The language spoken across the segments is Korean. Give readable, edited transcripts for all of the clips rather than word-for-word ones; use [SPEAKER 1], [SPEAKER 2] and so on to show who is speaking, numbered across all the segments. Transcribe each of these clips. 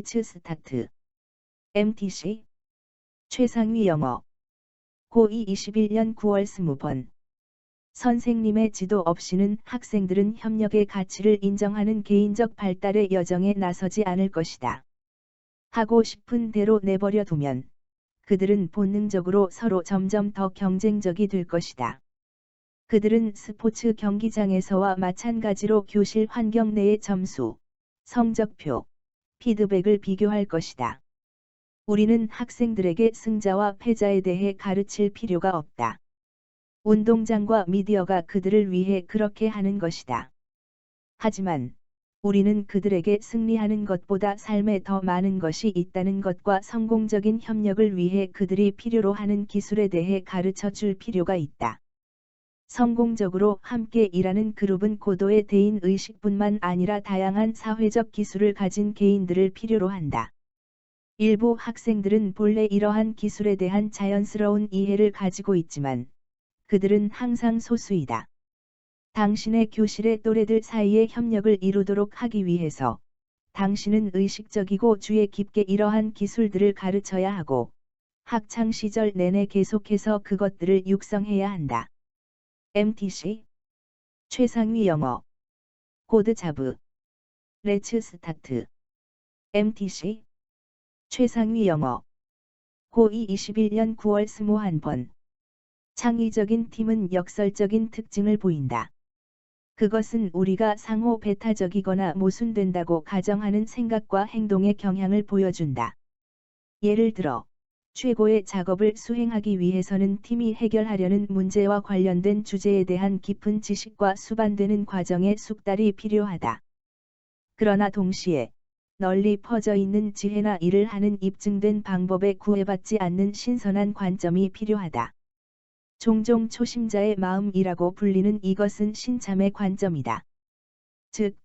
[SPEAKER 1] 츠 스타트. MTC 최상위 영어 고2 21년 9월 20번 선생님의 지도 없이는 학생들은 협력의 가치를 인정하는 개인적 발달의 여정에 나서지 않을 것이다. 하고 싶은 대로 내버려 두면 그들은 본능적으로 서로 점점 더 경쟁적이 될 것이다. 그들은 스포츠 경기장에서와 마찬가지로 교실 환경 내의 점수, 성적표, 피드백을 비교할 것이다. 우리는 학생들에게 승자와 패자에 대해 가르칠 필요가 없다. 운동장과 미디어가 그들을 위해 그렇게 하는 것이다. 하지만 우리는 그들에게 승리하는 것보다 삶에 더 많은 것이 있다는 것과 성공적인 협력을 위해 그들이 필요로 하는 기술에 대해 가르쳐 줄 필요가 있다. 성공적으로 함께 일하는 그룹은 고도의 대인 의식뿐만 아니라 다양한 사회적 기술을 가진 개인들을 필요로 한다. 일부 학생들은 본래 이러한 기술에 대한 자연스러운 이해를 가지고 있지만 그들은 항상 소수이다. 당신의 교실의 또래들 사이의 협력을 이루도록 하기 위해서 당신은 의식적이고 주의 깊게 이러한 기술들을 가르쳐야 하고 학창 시절 내내 계속해서 그것들을 육성해야 한다. MTC 최상위 영어 코드 자브 레츠 스타트. MTC 최상위 영어 고2 21년 9월 21번 창의적인 팀은 역설적인 특징을 보인다. 그것은 우리가 상호 배타적이거나 모순된다고 가정하는 생각과 행동의 경향을 보여준다. 예를 들어, 최고의 작업을 수행하기 위해서는 팀이 해결하려는 문제와 관련된 주제에 대한 깊은 지식과 수반되는 과정의 숙달이 필요하다. 그러나 동시에 널리 퍼져 있는 지혜나 일을 하는 입증된 방법에 구애받지 않는 신선한 관점이 필요하다. 종종 초심자의 마음이라고 불리는 이것은 신참의 관점이다. 즉,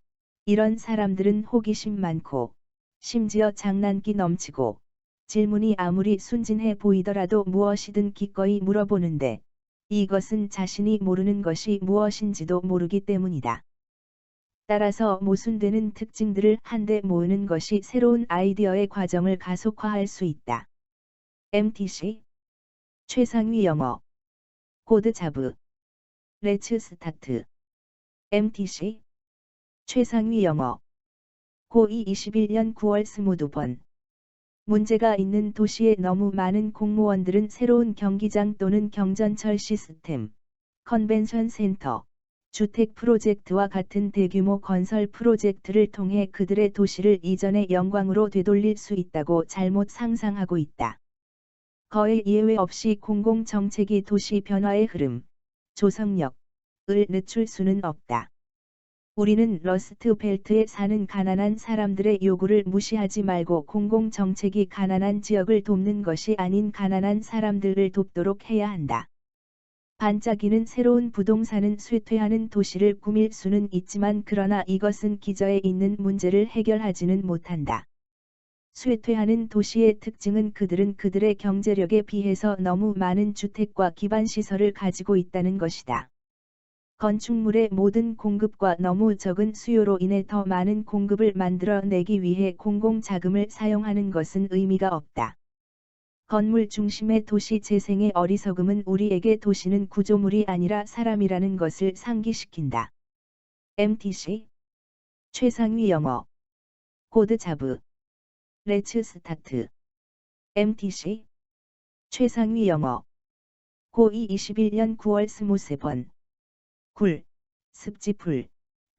[SPEAKER 1] 이런 사람들은 호기심 많고, 심지어 장난기 넘치고, 질문이 아무리 순진해 보이더라도 무엇이든 기꺼이 물어보는데, 이것은 자신이 모르는 것이 무엇인지도 모르기 때문이다. 따라서 모순되는 특징들을 한데 모으는 것이 새로운 아이디어의 과정을 가속화할 수 있다. MTC 최상위 영어 코드 자브 레츠 스타트. MTC 최상위 영어 고2 21년 9월 22번 문제가 있는 도시에 너무 많은 공무원들은 새로운 경기장 또는 경전철 시스템, 컨벤션 센터, 주택 프로젝트와 같은 대규모 건설 프로젝트를 통해 그들의 도시를 이전의 영광으로 되돌릴 수 있다고 잘못 상상하고 있다. 거의 예외 없이 공공정책이 도시 변화의 흐름, 조성력을 늦출 수는 없다. 우리는 러스트 벨트에 사는 가난한 사람들의 요구를 무시하지 말고 공공정책이 가난한 지역을 돕는 것이 아닌 가난한 사람들을 돕도록 해야 한다. 반짝이는 새로운 부동산은 쇠퇴하는 도시를 꾸밀 수는 있지만 그러나 이것은 기저에 있는 문제를 해결하지는 못한다. 쇠퇴하는 도시의 특징은 그들은 그들의 경제력에 비해서 너무 많은 주택과 기반시설을 가지고 있다는 것이다. 건축물의 모든 공급과 너무 적은 수요로 인해 더 많은 공급을 만들어내기 위해 공공자금을 사용하는 것은 의미가 없다. 건물 중심의 도시 재생의 어리석음은 우리에게 도시는 구조물이 아니라 사람이라는 것을 상기시킨다. MTC 최상위 영어 코드 자브 레츠 스타트. MTC 최상위 영어 고2 21년 9월 23번 굴, 습지풀,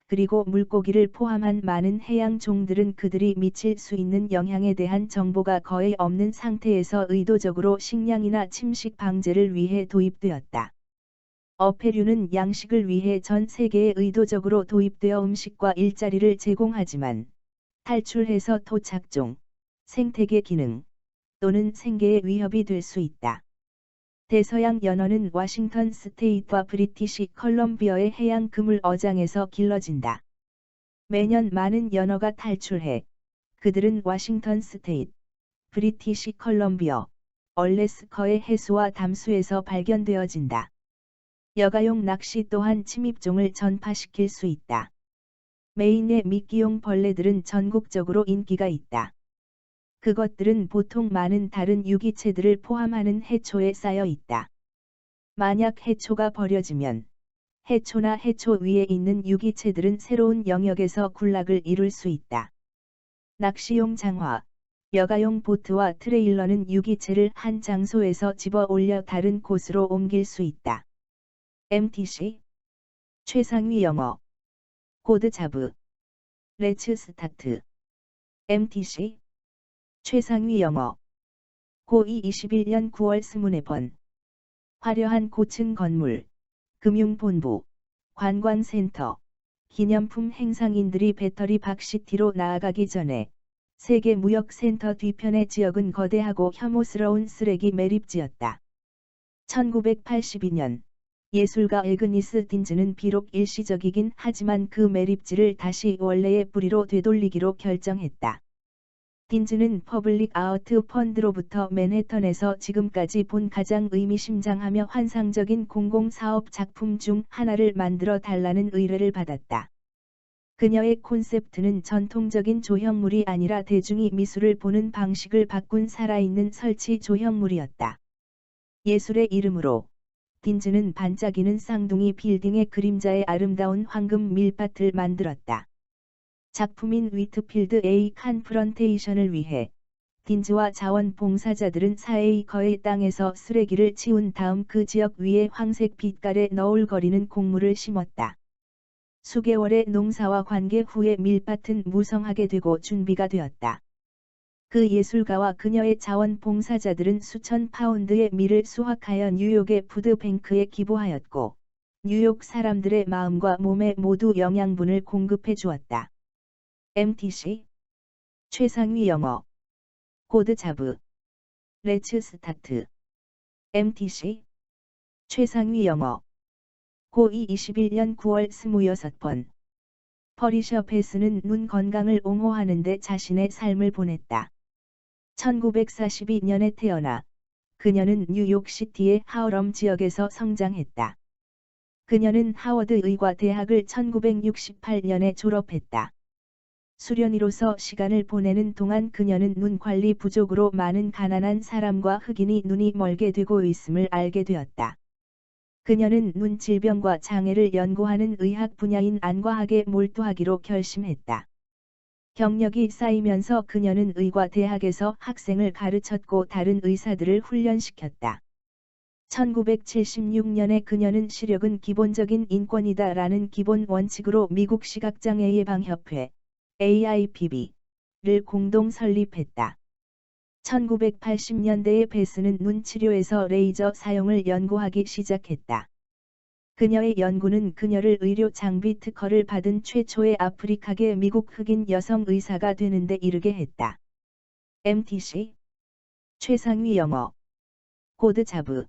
[SPEAKER 1] 그리고 물고기를 포함한 많은 해양 종들은 그들이 미칠 수 있는 영향에 대한 정보가 거의 없는 상태에서 의도적으로 식량이나 침식 방제를 위해 도입되었다. 어패류는 양식을 위해 전 세계에 의도적으로 도입되어 음식과 일자리를 제공하지만 탈출해서 토착종, 생태계 기능 또는 생계에 위협이 될 수 있다. 대서양 연어는 워싱턴 스테이트와 브리티시 컬럼비아의 해양 그물 어장에서 길러진다. 매년 많은 연어가 탈출해 그들은 워싱턴 스테이트, 브리티시 컬럼비아, 얼래스커의 해수와 담수에서 발견되어진다. 여가용 낚시 또한 침입종을 전파시킬 수 있다. 메인의 미끼용 벌레들은 전국적으로 인기가 있다. 그것들은 보통 많은 다른 유기체들을 포함하는 해초에 쌓여 있다. 만약 해초가 버려지면 해초나 해초 위에 있는 유기체들은 새로운 영역에서 군락을 이룰 수 있다. 낚시용 장화, 여가용 보트와 트레일러는 유기체를 한 장소에서 집어 올려 다른 곳으로 옮길 수 있다. MTC 최상위 영어 코드 자브 레츠 스타트 MTC 최상위 영어 고2 21년 9월 스문회 번 화려한 고층 건물, 금융본부, 관광센터, 기념품 행상인들이 배터리 박시티로 나아가기 전에 세계무역센터 뒤편의 지역은 거대하고 혐오스러운 쓰레기 매립지였다. 1982년 예술가 에그니스 딘즈는 비록 일시적이긴 하지만 그 매립지를 다시 원래의 뿌리로 되돌리기로 결정했다. 딘즈는 퍼블릭 아트 펀드로부터 맨해튼에서 지금까지 본 가장 의미심장하며 환상적인 공공사업 작품 중 하나를 만들어 달라는 의뢰를 받았다. 그녀의 콘셉트는 전통적인 조형물이 아니라 대중이 미술을 보는 방식을 바꾼 살아있는 설치 조형물이었다. 예술의 이름으로 딘즈는 반짝이는 쌍둥이 빌딩의 그림자의 아름다운 황금 밀밭을 만들었다. 작품인 위트필드 A 칸프런테이션을 위해 딘즈와 자원봉사자들은 4에이커의 땅에서 쓰레기를 치운 다음 그 지역 위에 황색 빛깔의 너울거리는 곡물을 심었다. 수개월의 농사와 관계 후에 밀밭은 무성하게 되고 준비가 되었다. 그 예술가와 그녀의 자원봉사자들은 수천 파운드의 밀을 수확하여 뉴욕의 푸드뱅크에 기부하였고, 뉴욕 사람들의 마음과 몸에 모두 영양분을 공급해 주었다. MTC 최상위 영어 코드 자브 레츠 스타트 MTC 최상위 영어 고2 21년 9월 26번 퍼리셔 베스는 눈 건강을 옹호하는 데 자신의 삶을 보냈다. 1942년에 태어나 그녀는 뉴욕시티의 하얼럼 지역에서 성장했다. 그녀는 하워드 의과대학을 1968년에 졸업했다. 수련의로서 시간을 보내는 동안 그녀는 눈 관리 부족으로 많은 가난한 사람과 흑인이 눈이 멀게 되고 있음을 알게 되었다. 그녀는 눈 질병과 장애를 연구하는 의학 분야인 안과학에 몰두하기로 결심했다. 경력이 쌓이면서 그녀는 의과대학에서 학생을 가르쳤고 다른 의사들을 훈련시켰다. 1976년에 그녀는 시력은 기본적인 인권이다라는 기본 원칙으로 미국 시각장애 예방협회 AIPB를 공동 설립했다. 1980년대에 베스는 눈 치료에서 레이저 사용을 연구하기 시작했다. 그녀의 연구는 그녀를 의료 장비 특허를 받은 최초의 아프리카계 미국 흑인 여성 의사가 되는 데 이르게 했다. MTC 최상위 영어 코드 자브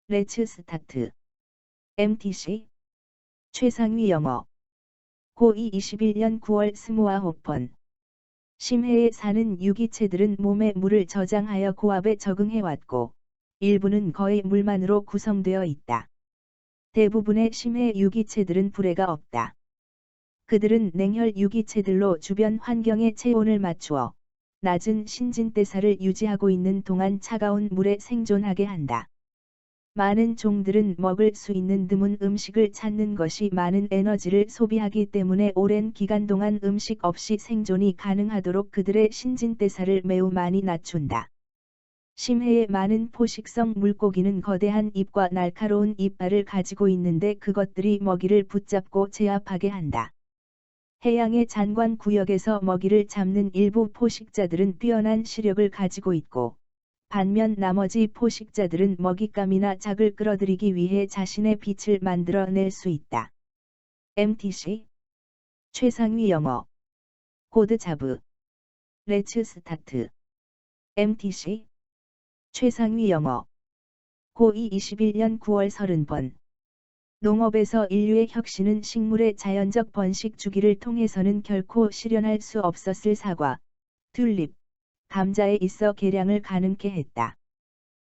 [SPEAKER 1] 레츠 스타트 MTC 최상위 영어 고2 21년 9월 29번 심해에 사는 유기체들은 몸에 물을 저장하여 고압에 적응해왔고 일부는 거의 물만으로 구성되어 있다. 대부분의 심해 유기체들은 불해가 없다. 그들은 냉혈 유기체들로 주변 환경의 체온을 맞추어 낮은 신진대사를 유지하고 있는 동안 차가운 물에 생존하게 한다. 많은 종들은 먹을 수 있는 드문 음식을 찾는 것이 많은 에너지를 소비하기 때문에 오랜 기간 동안 음식 없이 생존이 가능하도록 그들의 신진대사를 매우 많이 낮춘다. 심해의 많은 포식성 물고기는 거대한 입과 날카로운 이빨을 가지고 있는데 그것들이 먹이를 붙잡고 제압하게 한다. 해양의 잔관 구역에서 먹이를 잡는 일부 포식자들은 뛰어난 시력을 가지고 있고, 반면 나머지 포식자들은 먹잇감이나 작을 끌어들이기 위해 자신의 빛을 만들어낼 수 있다. MTC 최상위 영어 코드 자브 레츠 스타트 MTC 최상위 영어 고2 21년 9월 30번 농업에서 인류의 혁신은 식물의 자연적 번식 주기를 통해서는 결코 실현할 수 없었을 사과, 튤립, 감자에 있어 개량을 가능케 했다.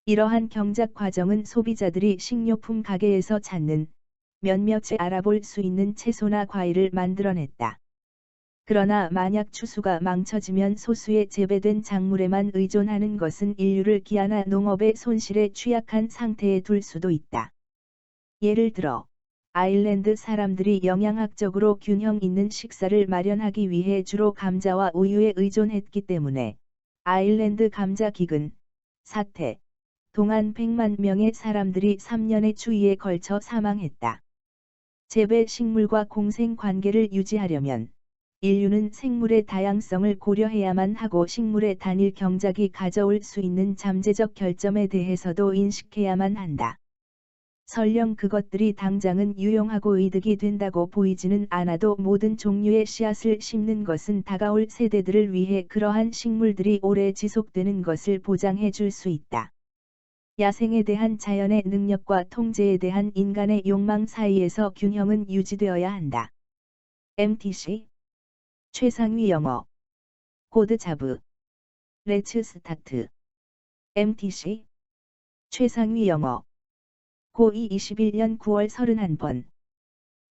[SPEAKER 1] 이러한 경작 과정은 소비자들이 식료품 가게에서 찾는 몇몇에 알아볼 수 있는 채소나 과일을 만들어냈다. 그러나 만약 추수가 망쳐지면 소수의 재배된 작물에만 의존하는 것은 인류를 기아나 농업의 손실에 취약한 상태에 둘 수도 있다. 예를 들어, 아일랜드 사람들이 영양학적으로 균형 있는 식사를 마련하기 위해 주로 감자와 우유에 의존했기 때문에 아일랜드 감자 기근, 사태, 동안 100만 명의 사람들이 3년의 추위에 걸쳐 사망했다. 재배 식물과 공생 관계를 유지하려면 인류는 생물의 다양성을 고려해야만 하고 식물의 단일 경작이 가져올 수 있는 잠재적 결점에 대해서도 인식해야만 한다. 설령 그것들이 당장은 유용하고 이득이 된다고 보이지는 않아도 모든 종류의 씨앗을 심는 것은 다가올 세대들을 위해 그러한 식물들이 오래 지속되는 것을 보장해 줄 수 있다. 야생에 대한 자연의 능력과 통제에 대한 인간의 욕망 사이에서 균형은 유지되어야 한다. MTC 최상위 영어 코드 자브 레츠 스타트 MTC 최상위 영어 고2 21년 9월 31번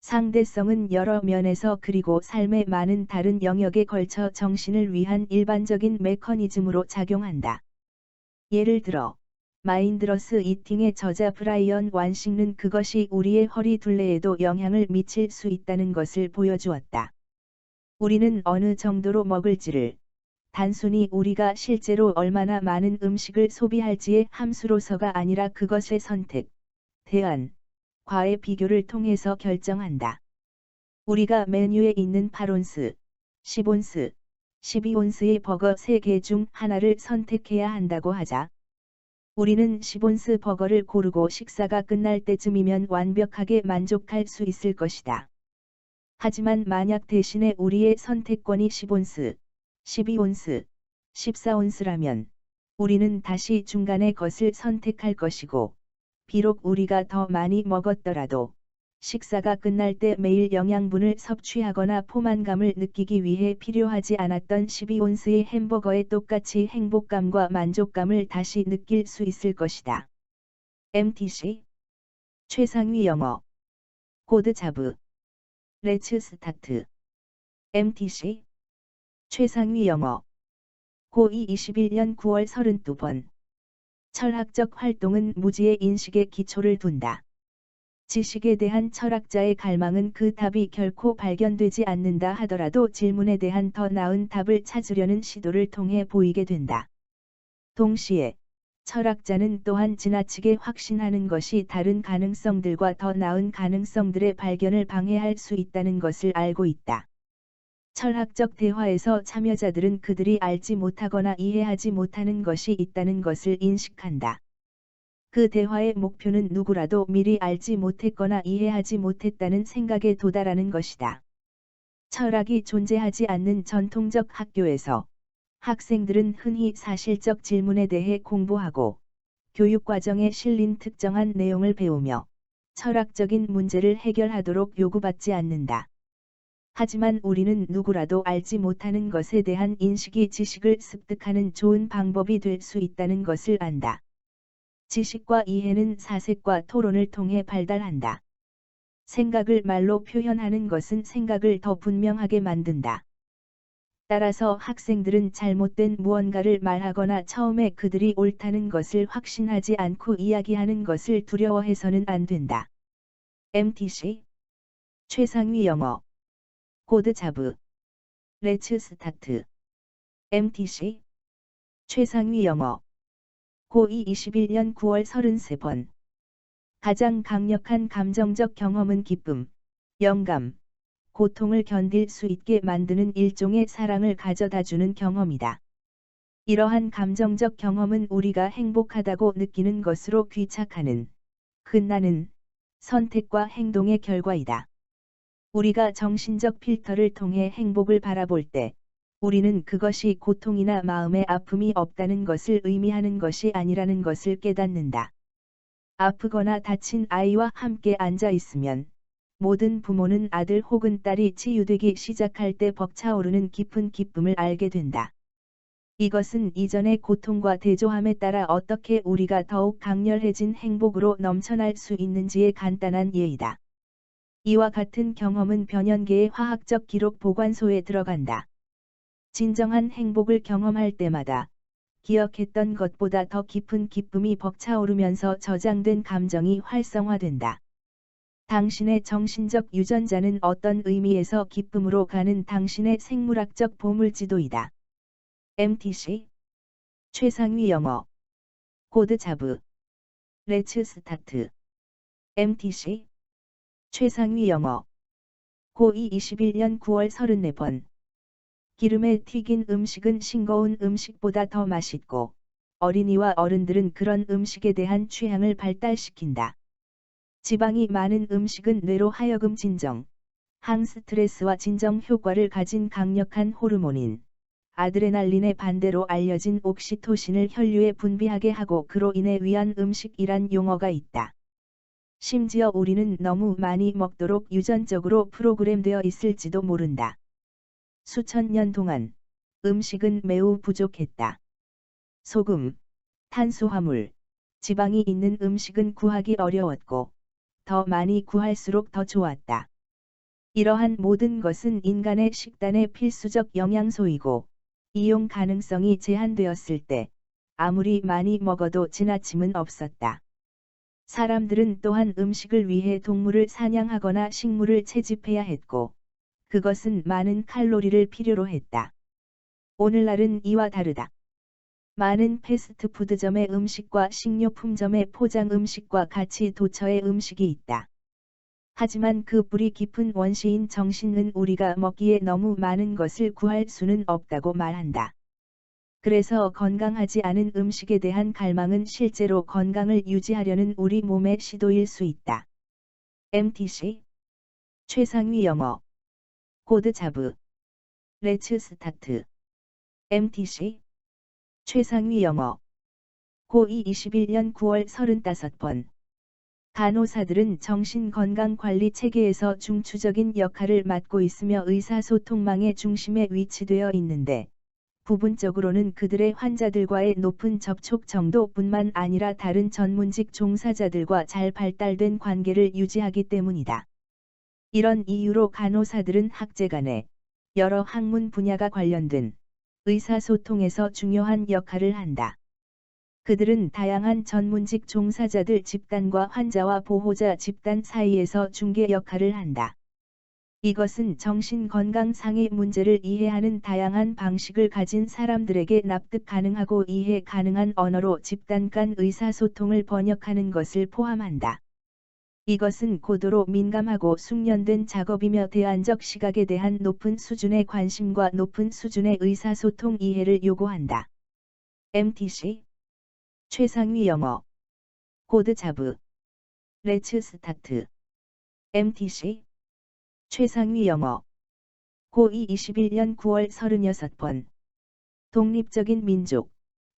[SPEAKER 1] 상대성은 여러 면에서 그리고 삶의 많은 다른 영역에 걸쳐 정신을 위한 일반적인 메커니즘으로 작용한다. 예를 들어 마인드러스 이팅의 저자 브라이언 완싱는 그것이 우리의 허리 둘레에도 영향을 미칠 수 있다는 것을 보여주었다. 우리는 어느 정도로 먹을지를 단순히 우리가 실제로 얼마나 많은 음식을 소비할지의 함수로서가 아니라 그것의 선택, 대안, 과의 비교를 통해서 결정한다. 우리가 메뉴에 있는 8온스, 10온스, 12온스의 버거 3개 중 하나를 선택해야 한다고 하자. 우리는 10온스 버거를 고르고 식사가 끝날 때쯤이면 완벽하게 만족할 수 있을 것이다. 하지만 만약 대신에 우리의 선택권이 10온스, 12온스, 14온스라면 우리는 다시 중간의 것을 선택할 것이고, 비록 우리가 더 많이 먹었더라도 식사가 끝날 때 매일 영양분을 섭취하거나 포만감을 느끼기 위해 필요하지 않았던 12온스의 햄버거에 똑같이 행복감과 만족감을 다시 느낄 수 있을 것이다. MTC 최상위 영어 코드 자브 레츠 스타트 MTC 최상위 영어 고2 21년 9월 32번 철학적 활동은 무지의 인식에 기초를 둔다. 지식에 대한 철학자의 갈망은 그 답이 결코 발견되지 않는다 하더라도 질문에 대한 더 나은 답을 찾으려는 시도를 통해 보이게 된다. 동시에 철학자는 또한 지나치게 확신하는 것이 다른 가능성들과 더 나은 가능성들의 발견을 방해할 수 있다는 것을 알고 있다. 철학적 대화에서 참여자들은 그들이 알지 못하거나 이해하지 못하는 것이 있다는 것을 인식한다. 그 대화의 목표는 누구라도 미리 알지 못했거나 이해하지 못했다는 생각에 도달하는 것이다. 철학이 존재하지 않는 전통적 학교에서 학생들은 흔히 사실적 질문에 대해 공부하고 교육과정에 실린 특정한 내용을 배우며 철학적인 문제를 해결하도록 요구받지 않는다. 하지만 우리는 누구라도 알지 못하는 것에 대한 인식이 지식을 습득하는 좋은 방법이 될 수 있다는 것을 안다. 지식과 이해는 사색과 토론을 통해 발달한다. 생각을 말로 표현하는 것은 생각을 더 분명하게 만든다. 따라서 학생들은 잘못된 무언가를 말하거나 처음에 그들이 옳다는 것을 확신하지 않고 이야기하는 것을 두려워해서는 안 된다. MTC 최상위 영어 코드 자브 레츠 스타트 MTC 최상위 영어 고2 21년 9월 33번 가장 강력한 감정적 경험은 기쁨, 영감, 고통을 견딜 수 있게 만드는 일종의 사랑을 가져다주는 경험이다. 이러한 감정적 경험은 우리가 행복하다고 느끼는 것으로 귀착하는, 끝나는, 선택과 행동의 결과이다. 우리가 정신적 필터를 통해 행복을 바라볼 때, 우리는 그것이 고통이나 마음의 아픔이 없다는 것을 의미하는 것이 아니라는 것을 깨닫는다. 아프거나 다친 아이와 함께 앉아 있으면 모든 부모는 아들 혹은 딸이 치유되기 시작할 때 벅차오르는 깊은 기쁨을 알게 된다. 이것은 이전의 고통과 대조함에 따라 어떻게 우리가 더욱 강렬해진 행복으로 넘쳐날 수 있는지의 간단한 예이다. 이와 같은 경험은 변연계의 화학적 기록 보관소에 들어간다. 진정한 행복을 경험할 때마다 기억했던 것보다 더 깊은 기쁨이 벅차오르면서 저장된 감정이 활성화된다. 당신의 정신적 유전자는 어떤 의미에서 기쁨으로 가는 당신의 생물학적 보물지도이다. MTC 최상위 영어 코드 자브 레츠 스타트 MTC 최상위 영어 고2 21년 9월 34번 기름에 튀긴 음식은 싱거운 음식보다 더 맛있고 어린이와 어른들은 그런 음식에 대한 취향을 발달시킨다. 지방이 많은 음식은 뇌로 하여금 진정, 항스트레스와 진정 효과를 가진 강력한 호르몬인 아드레날린의 반대로 알려진 옥시토신을 혈류에 분비하게 하고 그로 인해 위안 음식이란 용어가 있다. 심지어 우리는 너무 많이 먹도록 유전적으로 프로그램되어 있을지도 모른다. 수천 년 동안 음식은 매우 부족했다. 소금, 탄수화물, 지방이 있는 음식은 구하기 어려웠고 더 많이 구할수록 더 좋았다. 이러한 모든 것은 인간의 식단의 필수적 영양소이고 이용 가능성이 제한되었을 때 아무리 많이 먹어도 지나침은 없었다. 사람들은 또한 음식을 위해 동물을 사냥하거나 식물을 채집해야 했고 그것은 많은 칼로리를 필요로 했다. 오늘날은 이와 다르다. 많은 패스트푸드점의 음식과 식료품점의 포장 음식과 같이 도처의 음식이 있다. 하지만 그 뿌리 깊은 원시인 정신은 우리가 먹기에 너무 많은 것을 구할 수는 없다고 말한다. 그래서 건강하지 않은 음식에 대한 갈망은 실제로 건강을 유지하려는 우리 몸의 시도일 수 있다. MTC 최상위 영어 코드 자브 레츠 스타트 MTC 최상위 영어 고2 21년 9월 35번 간호사들은 정신건강관리 체계에서 중추적인 역할을 맡고 있으며 의사소통망의 중심에 위치되어 있는데 부분적으로는 그들의 환자들과의 높은 접촉 정도뿐만 아니라 다른 전문직 종사자들과 잘 발달된 관계를 유지하기 때문이다. 이런 이유로 간호사들은 학제 간에 여러 학문 분야가 관련된 의사소통에서 중요한 역할을 한다. 그들은 다양한 전문직 종사자들 집단과 환자와 보호자 집단 사이에서 중개 역할을 한다. 이것은 정신건강상의 문제를 이해하는 다양한 방식을 가진 사람들에게 납득 가능하고 이해 가능한 언어로 집단 간 의사소통을 번역하는 것을 포함한다. 이것은 고도로 민감하고 숙련된 작업이며 대안적 시각에 대한 높은 수준의 관심과 높은 수준의 의사소통 이해를 요구한다. MTC 최상위 영어 코드 자브 레츠 스타트 MTC 최상위 영어 고2 21년 9월 36번 독립적인 민족,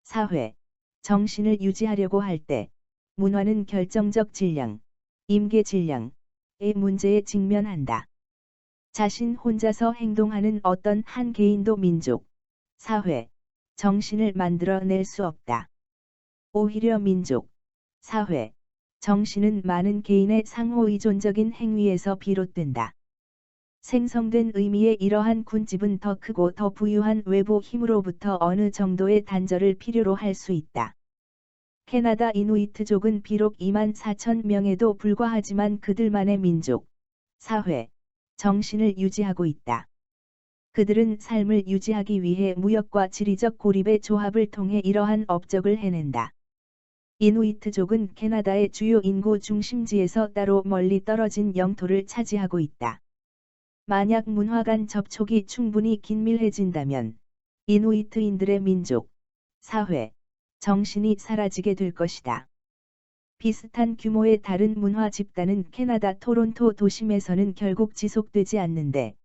[SPEAKER 1] 사회, 정신을 유지하려고 할 때 문화는 결정적 질량, 임계 질량의 문제에 직면한다. 자신 혼자서 행동하는 어떤 한 개인도 민족, 사회, 정신을 만들어낼 수 없다. 오히려 민족, 사회, 정신은 많은 개인의 상호의존적인 행위에서 비롯된다. 생성된 의미의 이러한 군집은 더 크고 더 부유한 외부 힘으로부터 어느 정도의 단절을 필요로 할 수 있다. 캐나다 이누이트족은 비록 24,000명에도 불과하지만 그들만의 민족, 사회, 정신을 유지하고 있다. 그들은 삶을 유지하기 위해 무역과 지리적 고립의 조합을 통해 이러한 업적을 해낸다. 이누이트족은 캐나다의 주요 인구 중심지에서 따로 멀리 떨어진 영토를 차지하고 있다. 만약 문화 간 접촉이 충분히 긴밀해진다면 이누이트인들의 민족, 사회, 정신이 사라지게 될 것이다. 비슷한 규모의 다른 문화 집단은 캐나다 토론토 도심에서는 결국 지속되지 않는데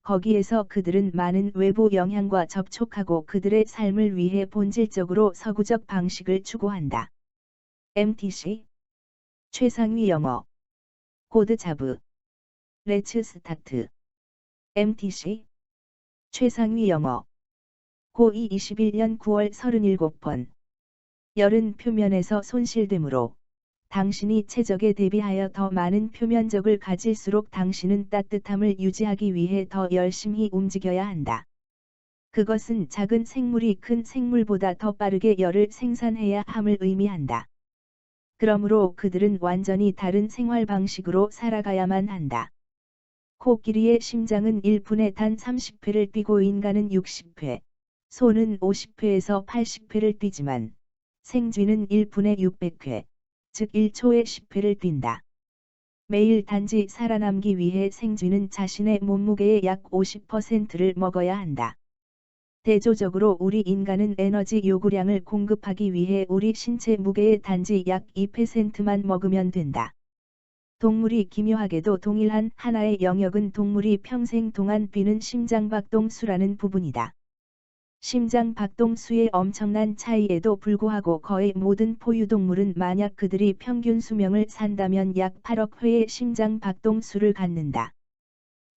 [SPEAKER 1] 거기에서 그들은 많은 외부 영향과 접촉하고 그들의 삶을 위해 본질적으로 서구적 방식을 추구한다. MTC 최상위 영어 코드 자브 레츠 스타트 MTC 최상위 영어 고2 21년 9월 37번 열은 표면에서 손실되므로 당신이 최적에 대비하여 더 많은 표면적을 가질수록 당신은 따뜻함을 유지하기 위해 더 열심히 움직여야 한다. 그것은 작은 생물이 큰 생물보다 더 빠르게 열을 생산해야 함을 의미한다. 그러므로 그들은 완전히 다른 생활 방식으로 살아가야만 한다. 코끼리의 심장은 1분에 단 30회를 뛰고 인간은 60회, 소는 50회에서 80회를 뛰지만 생쥐는 1분에 600회, 즉 1초에 10회를 뛴다. 매일 단지 살아남기 위해 생쥐는 자신의 몸무게의 약 50%를 먹어야 한다. 대조적으로 우리 인간은 에너지 요구량을 공급하기 위해 우리 신체 무게의 단지 약 2%만 먹으면 된다. 동물이 기묘하게도 동일한 하나의 영역은 동물이 평생 동안 뛰는 심장박동수라는 부분이다. 심장박동수의 엄청난 차이에도 불구하고 거의 모든 포유동물은 만약 그들이 평균 수명을 산다면 약 8억 회의 심장박동수를 갖는다.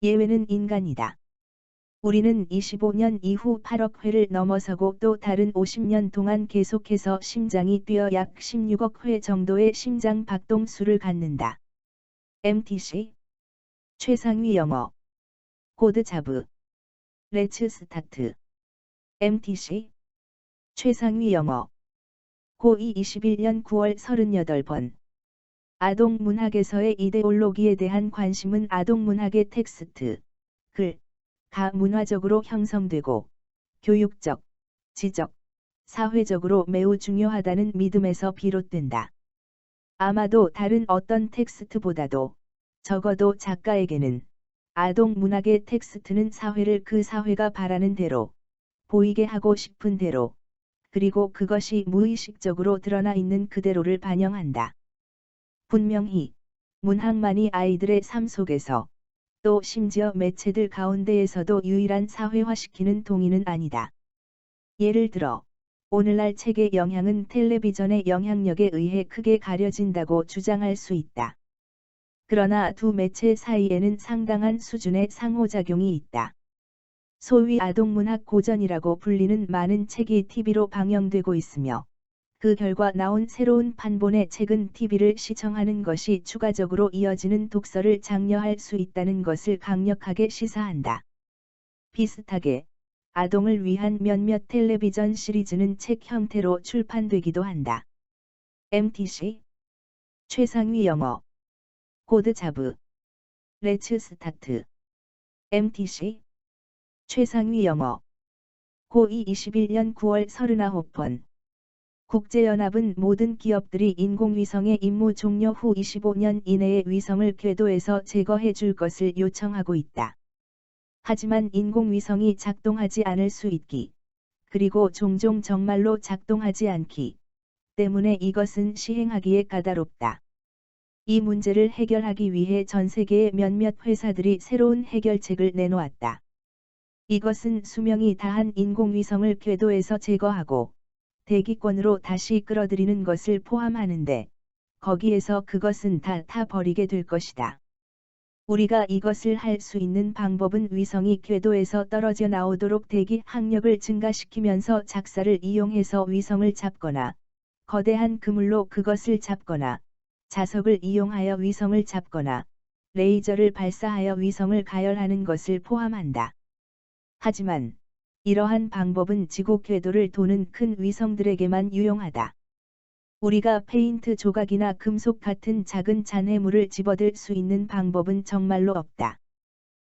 [SPEAKER 1] 예외는 인간이다. 우리는 25년 이후 8억 회를 넘어서고 또 다른 50년 동안 계속해서 심장이 뛰어 약 16억 회 정도의 심장박동수를 갖는다. MTC 최상위 영어 고드 자브 레츠 스타트 MTC 최상위 영어 고2 21년 9월 38번 아동문학에서의 이데올로기에 대한 관심은 아동문학의 텍스트, 글, 가 문화적으로 형성되고 교육적, 지적, 사회적으로 매우 중요하다는 믿음에서 비롯된다. 아마도 다른 어떤 텍스트보다도 적어도 작가에게는 아동 문학의 텍스트는 사회를 그 사회가 바라는 대로 보이게 하고 싶은 대로 그리고 그것이 무의식적으로 드러나 있는 그대로를 반영한다. 분명히 문학만이 아이들의 삶 속에서 또 심지어 매체들 가운데에서도 유일한 사회화시키는 동의는 아니다. 예를 들어 오늘날 책의 영향은 텔레비전의 영향력에 의해 크게 가려진다고 주장할 수 있다. 그러나 두 매체 사이에는 상당한 수준의 상호작용이 있다. 소위 아동문학 고전이라고 불리는 많은 책이 TV로 방영되고 있으며 그 결과 나온 새로운 판본의 책은 TV를 시청하는 것이 추가적으로 이어지는 독서를 장려할 수 있다는 것을 강력하게 시사한다. 비슷하게 아동을 위한 몇몇 텔레비전 시리즈는 책 형태로 출판되기도 한다. MTC 최상위 영어 고드 자브 레츠 스타트 MTC 최상위 영어 고2 21년 9월 39번 국제연합은 모든 기업들이 인공위성의 임무 종료 후 25년 이내에 위성을 궤도에서 제거해 줄 것을 요청하고 있다. 하지만 인공위성이 작동하지 않을 수 있기, 그리고 종종 정말로 작동하지 않기 때문에 이것은 시행하기에 까다롭다. 이 문제를 해결하기 위해 전 세계의 몇몇 회사들이 새로운 해결책을 내놓았다. 이것은 수명이 다한 인공위성을 궤도에서 제거하고 대기권으로 다시 끌어들이는 것을 포함하는데, 거기에서 그것은 다 타버리게 될 것이다. 우리가 이것을 할 수 있는 방법은 위성이 궤도에서 떨어져 나오도록 대기 항력을 증가시키면서 작사를 이용해서 위성을 잡거나, 거대한 그물로 그것을 잡거나, 자석을 이용하여 위성을 잡거나, 레이저를 발사하여 위성을 가열하는 것을 포함한다. 하지만 이러한 방법은 지구 궤도를 도는 큰 위성들에게만 유용하다. 우리가 페인트 조각이나 금속 같은 작은 잔해물을 집어들 수 있는 방법은 정말로 없다.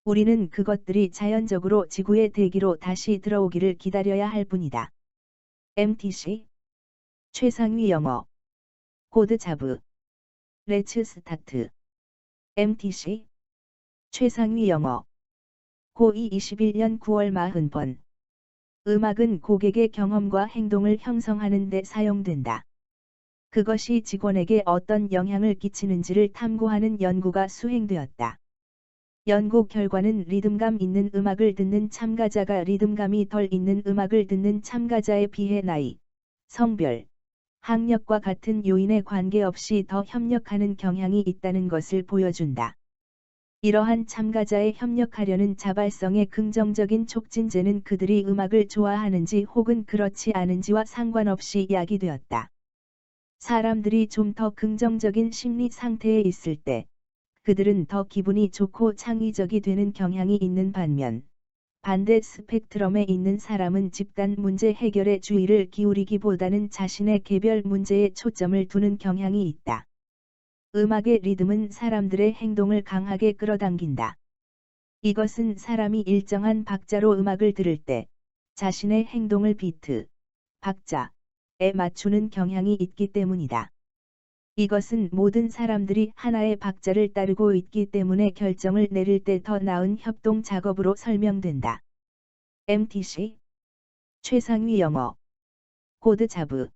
[SPEAKER 1] 우리는 그것들이 자연적으로 지구의 대기로 다시 들어오기를 기다려야 할 뿐이다. MTC 최상위 영어 고드 자브 레츠 스타트 MTC 최상위 영어 고2 21년 9월 40번 음악은 고객의 경험과 행동을 형성하는 데 사용된다. 그것이 직원에게 어떤 영향을 끼치는지를 탐구하는 연구가 수행되었다. 연구 결과는 리듬감 있는 음악을 듣는 참가자가 리듬감이 덜 있는 음악을 듣는 참가자에 비해 나이, 성별, 학력과 같은 요인에 관계없이 더 협력하는 경향이 있다는 것을 보여준다. 이러한 참가자의 협력하려는 자발성의 긍정적인 촉진제는 그들이 음악을 좋아하는지 혹은 그렇지 않은지와 상관없이 야기되었다. 사람들이 좀 더 긍정적인 심리 상태에 있을 때, 그들은 더 기분이 좋고 창의적이 되는 경향이 있는 반면, 반대 스펙트럼에 있는 사람은 집단 문제 해결에 주의를 기울이기보다는 자신의 개별 문제에 초점을 두는 경향이 있다. 음악의 리듬은 사람들의 행동을 강하게 끌어당긴다. 이것은 사람이 일정한 박자로 음악을 들을 때 자신의 행동을 비트, 박자에 맞추는 경향이 있기 때문이다. 이것은 모든 사람들이 하나의 박자를 따르고 있기 때문에 결정을 내릴 때 더 나은 협동 작업으로 설명된다. MTC 최상위 영어 코드 자브